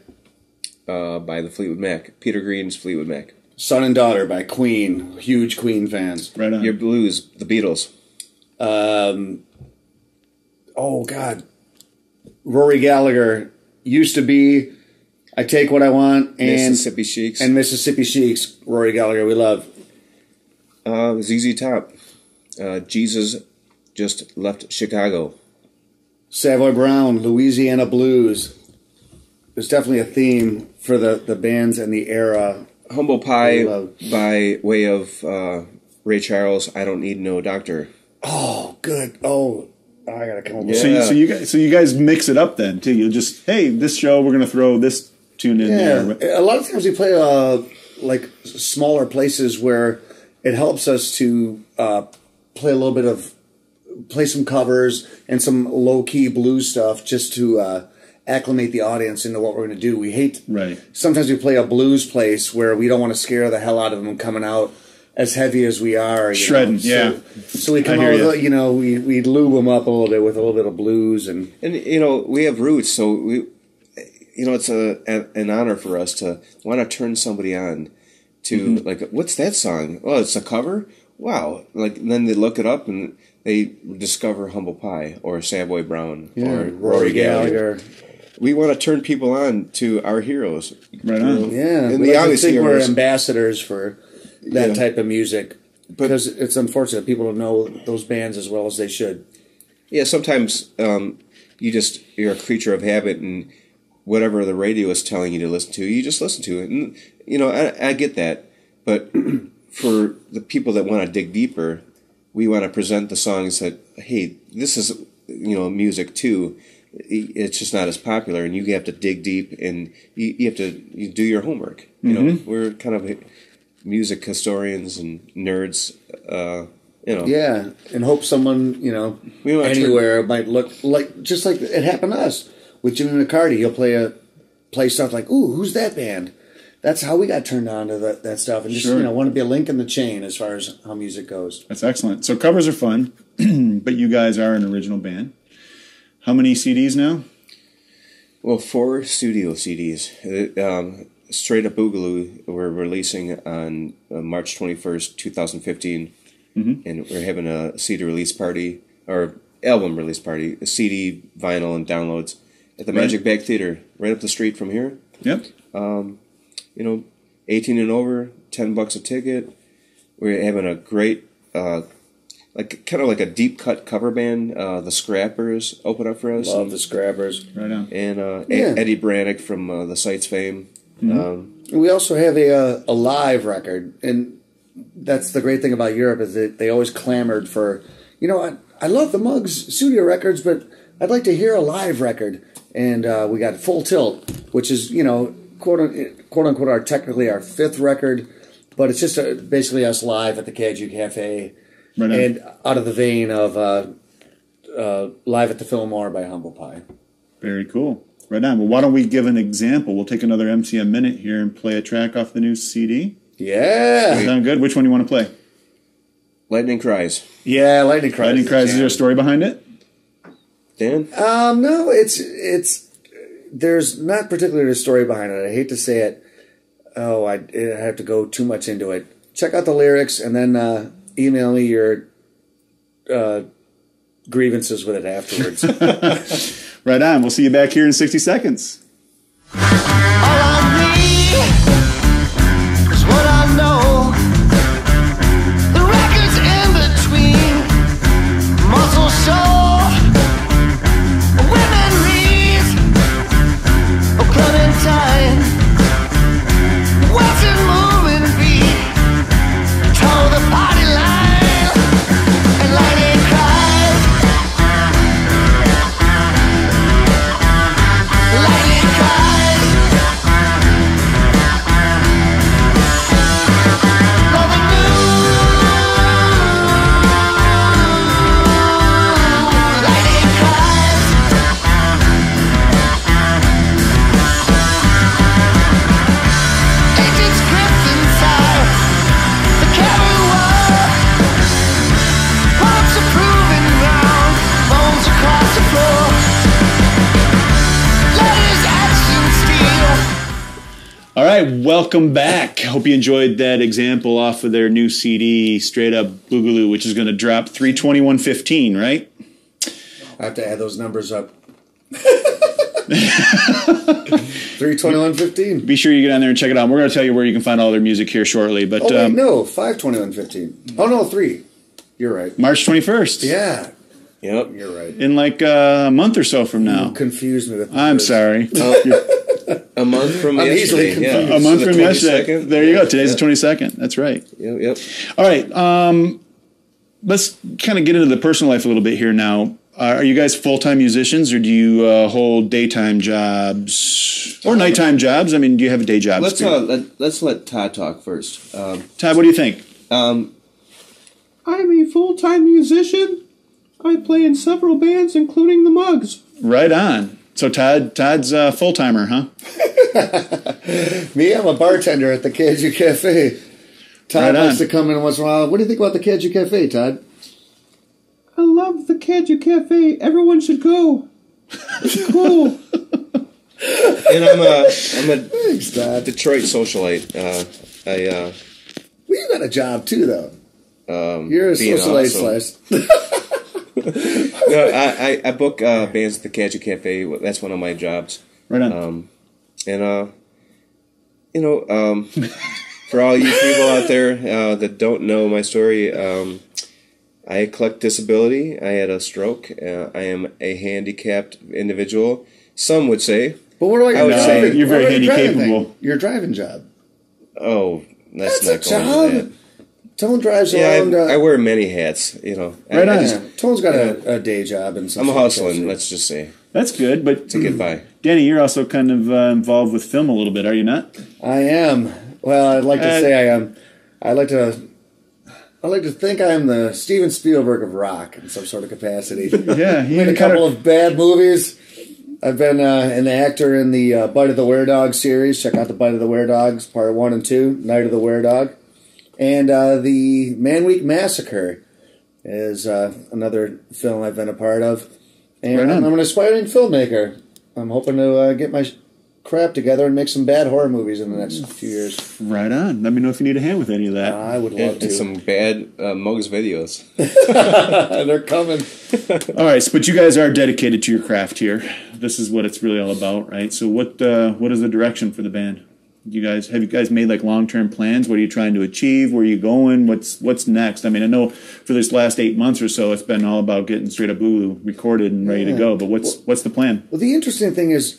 C: the Fleetwood Mac. Peter Green's Fleetwood Mac.
B: Son and Daughter by Queen. Huge Queen fans.
A: Right on.
C: Your Blues, the Beatles.
B: Oh, God. Rory Gallagher. Used to Be. I Take What I Want. And
C: Mississippi Sheiks.
B: And Mississippi Sheiks. Rory Gallagher, we love.
C: ZZ Top. Jesus Just Left Chicago.
B: Savoy Brown, Louisiana Blues. There's definitely a theme for the bands and the era.
C: Humble Pie by way of Ray Charles, I Don't Need No Doctor.
B: Oh, good. Oh, I gotta come up with
A: So you guys mix it up then too. You'll just, hey, this show we're gonna throw this tune in there.
B: A lot of times we play like smaller places where it helps us to play some covers and some low key blues stuff just to acclimate the audience into what we're going to do. We hate sometimes we play a blues place where we don't want to scare the hell out of them coming out as heavy as we are,
A: shredding.
B: So we come out with, we lube them up a little bit with a little bit of blues and
C: we have roots, so we, it's an honor for us to want to turn somebody on to like, what's that song? Oh, it's a cover. Wow! And then they look it up and they discover Humble Pie or Savoy Brown or Rory Gallagher. We want to turn people on to our heroes.
A: Right on.
B: Yeah, and we think we're ambassadors for that type of music because it's unfortunate people don't know those bands as well as they should.
C: Yeah, sometimes you're a creature of habit, and whatever the radio is telling you to listen to, you just listen to it. And I get that, but for the people that want to dig deeper, we want to present the songs that, hey, this is music too. It's just not as popular, and you have to dig deep, and you have to do your homework. We're kind of music historians and nerds.
B: Yeah, and hope someone anywhere might look like just like it happened to us with Jimmy McCarty. He'll play stuff like, "Ooh, who's that band?" That's how we got turned on to that stuff, and just want to be a link in the chain as far as how music goes.
A: That's excellent. So covers are fun, but you guys are an original band. How many CDs now?
C: Well, 4 studio CDs. Straight Up Boogaloo we're releasing on March 21st, 2015, and we're having a CD release party, or album release party, a CD, vinyl, and downloads at the Magic Bag Theater, right up the street from here.
A: Yep.
C: 18 and over, $10 a ticket. We're having a great, kind of like a deep cut cover band. The Scrappers open up for us.
B: Love the Scrappers.
A: Right on.
C: And Eddie Brannick from the Sights fame.
B: We also have a live record, and that's the great thing about Europe is that they always clamored for, I love the MUGGS studio records, but I'd like to hear a live record. And we got Full Tilt, which is, quote unquote, technically our 5th record, but it's just basically us live at the Caju Cafe, right, and out of the vein of Live at the Fillmore by Humble Pie.
A: Very cool. Right on. Well, why don't we give an example? We'll take another MCM minute here and play a track off the new CD.
B: Yeah.
A: Sound good? Which one do you want to play?
C: Lightning Cries.
B: Yeah, Lightning Cries.
A: Lightning Cries. Is there a story behind it?
C: Dan?
B: No, it's there's not particularly a story behind it. I hate to say it. Oh, I have to go too much into it. Check out the lyrics and then email me your grievances with it afterwards.
A: Right on. We'll see you back here in 60 seconds.
E: All I need is what I know. The records in between, muscle show, women read, Clementine, Western moving beat, toe the party line, and lightning cries. Lightning cries. Nothing new. Lightning cries. Ancient scripts inside the cabin wall. Pumps are proving ground. Bones across the floor.
A: All right, welcome back. Hope you enjoyed that example off of their new CD, Straight Up Boogaloo, which is going to drop 3/21/15, right?
B: I have to add those numbers up. 3/21/15.
A: Be sure you get on there and check it out. We're going to tell you where you can find all their music here shortly. But
B: Oh, wait, no, 5/21/15. Oh, no, 3. You're right.
A: March 21st.
B: Yeah,
C: Yep.
B: you're right.
A: In like a month or so from now.
B: You confused me with the
A: I'm
B: words.
A: sorry.
C: A month from
B: I'm
C: yesterday.
B: easily
C: Yeah.
B: confused.
A: A month
C: So the
A: from yesterday.
C: 22nd?
A: There you go. Today's the 22nd. That's right.
C: Yep.
A: All right. Let's kind of get into the personal life a little bit here now. Are you guys full-time musicians, or do you hold daytime jobs or nighttime jobs? I mean, do you have a day job?
C: Let's let Todd talk first.
A: Todd, what do you think?
F: I'm a full-time musician. I play in several bands, including the MUGGS.
A: Right on. So Todd's a full-timer, huh?
B: Me, I'm a bartender at the Caju Cafe. Todd
A: Right
B: likes
A: on.
B: to come in once in a while. What do you think about the Caju Cafe, Todd?
F: I love the Caju Cafe. Everyone should go. It's cool.
C: And I'm a
B: Thanks, Todd.
C: Detroit socialite.
B: Well, you got a job too, though. You're a
C: being
B: socialite
C: awesome.
B: slash.
C: No, I book bands at the Caju Cafe. That's one of my jobs.
A: Right on.
C: For all you people out there that don't know my story, I collect disability. I had a stroke. I am a handicapped individual. Some would say.
B: But what about
C: I
B: your
C: would say
B: driving?
A: you're very
B: what about your driving
A: handy-capable.
B: thing? Your driving job.
C: Oh, let's
B: That's
C: not
B: a
C: go into
B: job.
C: that.
B: Tone drives
C: Yeah,
B: around.
C: I wear many hats.
A: Right on.
B: Yeah, Tone's got a day job and
C: I'm hustling. Let's just say
A: That's good, but
C: to get by.
A: Danny, you're also kind of involved with film a little bit, are you not?
B: I am. Well, I'd like to say I am. I like to think I'm the Steven Spielberg of rock in some sort of capacity.
A: Yeah, he
B: Made a couple of bad movies. I've been an actor in the Bite of the Were-Dog series. Check out the Bite of the Were-Dogs, part 1 and 2, Night of the Were-Dog. And the Man Week Massacre is another film I've been a part of. And
A: Right on.
B: I'm an aspiring filmmaker. I'm hoping to get my crap together and make some bad horror movies in the next few years.
A: Right on. Let me know if you need a hand with any of that.
B: I would love to.
C: And some bad MUGGS videos.
B: They're coming.
A: All right, but you guys are dedicated to your craft here. This is what it's really all about, right? So what is the direction for the band? You guys made like long-term plans? What are you trying to achieve? Where are you going? What's next? I mean, I know for this last 8 months or so, it's been all about getting Straight Up Boogaloo recorded and ready to go. But what's the plan?
B: Well, the interesting thing is,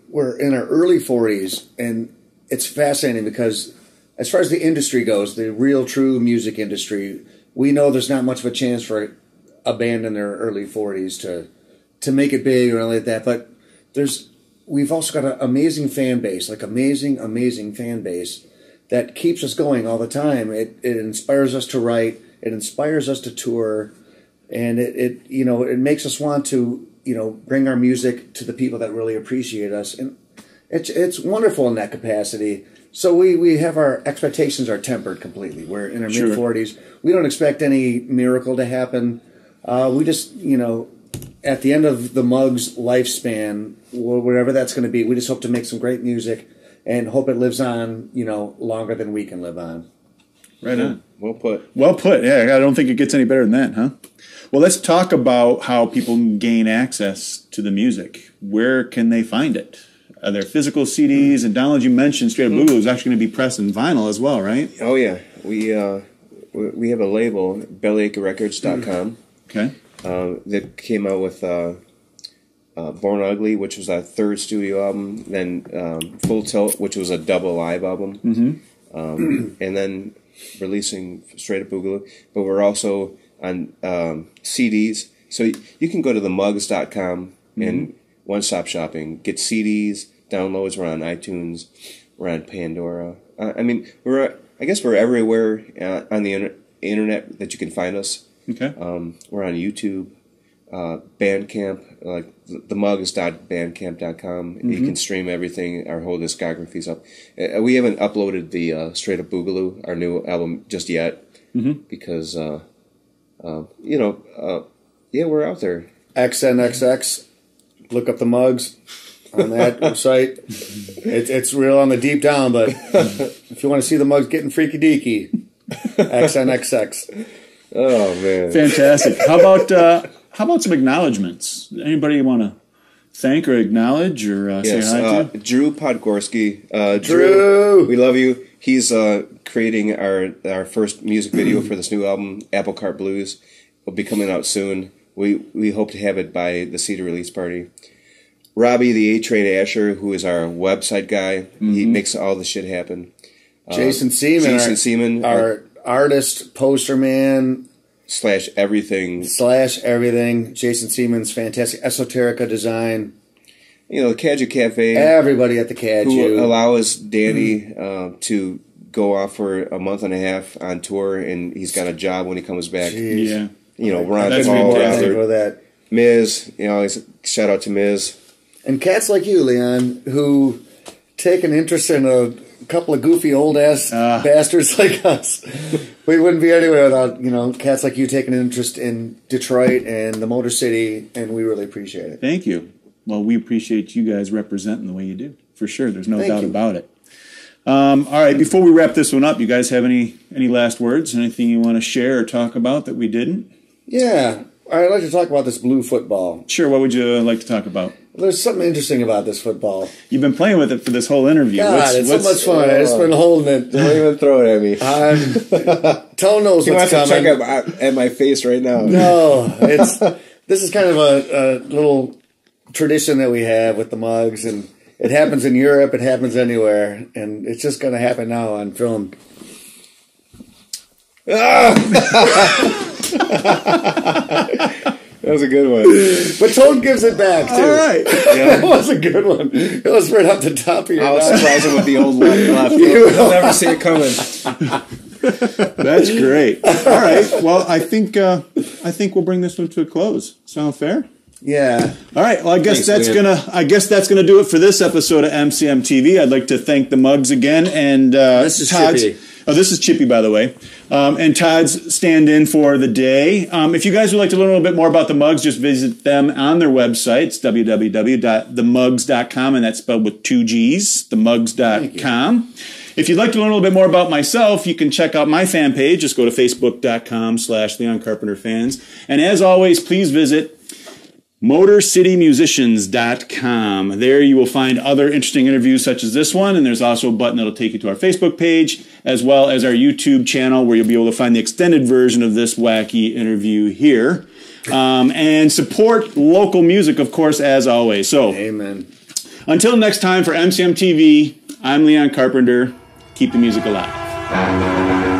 B: we're in our early 40s, and it's fascinating because as far as the industry goes, the real true music industry, we know there's not much of a chance for a band in their early 40s to make it big or anything like that. But we've also got an amazing fan base, like amazing fan base that keeps us going all the time. It inspires us to write, it inspires us to tour, and it makes us want to bring our music to the people that really appreciate us, and it's wonderful in that capacity. So we have our expectations are tempered completely. We're in our mid 40s. We don't expect any miracle to happen. We just at the end of the MUGGS lifespan, whatever that's going to be, we just hope to make some great music and hope it lives on, longer than we can live on.
A: Right on.
C: Well put.
A: Well put. Yeah, I don't think it gets any better than that, huh? Well, let's talk about how people can gain access to the music. Where can they find it? Are there physical CDs and downloads? You mentioned Straight Up Boogaloo is actually going to be pressed in vinyl as well, right?
C: Oh, yeah. We have a label, bellyacrerecords.com.
A: Okay.
C: That came out with Born Ugly, which was our third studio album, then Full Tilt, which was a double live album, and then releasing Straight Up Boogaloo. But we're also on CDs, so you can go to the MUGGS.com and one-stop shopping, get CDs, downloads. We're on iTunes, we're on Pandora. I guess we're everywhere on the internet that you can find us.
A: Okay.
C: We're on YouTube, Bandcamp, like the MUGGS.bandcamp.com. You can stream everything. Our whole discography's up. We haven't uploaded the Straight Up Boogaloo, our new album, just yet, because we're out there.
B: XNXX, look up the MUGGS on that website. It's real on the deep down, but if you want to see the MUGGS getting freaky deaky, XNXX.
C: Oh man,
A: fantastic! How about some acknowledgments? Anybody want to thank or acknowledge or say hi to?
C: Drew Podgorski.
B: Drew,
C: we love you. He's creating our first music video for this new album, Apple Cart Blues. Will be coming out soon. We hope to have it by the CD release party. Robbie, the A-Train Asher, who is our website guy, he makes all the shit happen.
B: Jason Seaman, our artist, poster man,
C: / everything.
B: Jason Seaman's fantastic Esoterica design.
C: The Caju Cafe.
B: Everybody at the Caju.
C: Who allow us, Danny, to go off for a month and a half on tour, and he's got a job when he comes back.
B: Jeez.
A: Yeah.
C: Ron
A: That's
C: Paul,
A: fantastic.
C: Miz, shout out to Miz.
B: And cats like you, Leon, who take an interest in a couple of goofy old-ass bastards like us. We wouldn't be anywhere without, cats like you taking an interest in Detroit and the Motor City, and we really appreciate it.
A: Thank you. Well, we appreciate you guys representing the way you do, for sure. There's no doubt about it. All right, before we wrap this one up, you guys have any last words? Anything you want to share or talk about that we didn't?
B: Yeah, I'd like to talk about this blue football.
A: Sure, what would you like to talk about?
B: There's something interesting about this football.
A: You've been playing with it for this whole interview.
B: God, it's so much fun. I just been holding it.
C: Don't even throw it at me.
B: Tone knows what's coming.
C: Check at my face right now.
B: No, this is kind of a little tradition that we have with the MUGGS, and it happens in Europe, it happens anywhere, and it's just going to happen now on film.
C: That was a good one.
B: But Toad gives it back, too.
A: All right.
B: That was a good one. It was right off the top of your
C: I was surprised with the old left. You'll never see it coming.
A: That's great. All right. Well, I think we'll bring this one to a close. Sound fair?
B: Yeah.
A: All right. Well, I guess that's gonna do it for this episode of MCM-TV. I'd like to thank the MUGGS again and
B: this is
A: Todd's.
B: Chippy.
A: Oh, this is Chippy, by the way, and Todd's stand-in for the day. If you guys would like to learn a little bit more about the MUGGS, just visit them on their website. It's www.themuggs.com, and that's spelled with 2 G's. Themuggs.com. If you'd like to learn a little bit more about myself, you can check out my fan page. Just go to facebook.com/Leon Carpenter Fans. And as always, please visit MotorCityMusicians.com. There you will find other interesting interviews such as this one, and there's also a button that'll take you to our Facebook page, as well as our YouTube channel, where you'll be able to find the extended version of this wacky interview here. And support local music, of course, as always. So,
B: amen.
A: Until next time, for MCM-TV, I'm Leon Carpenter. Keep the music alive.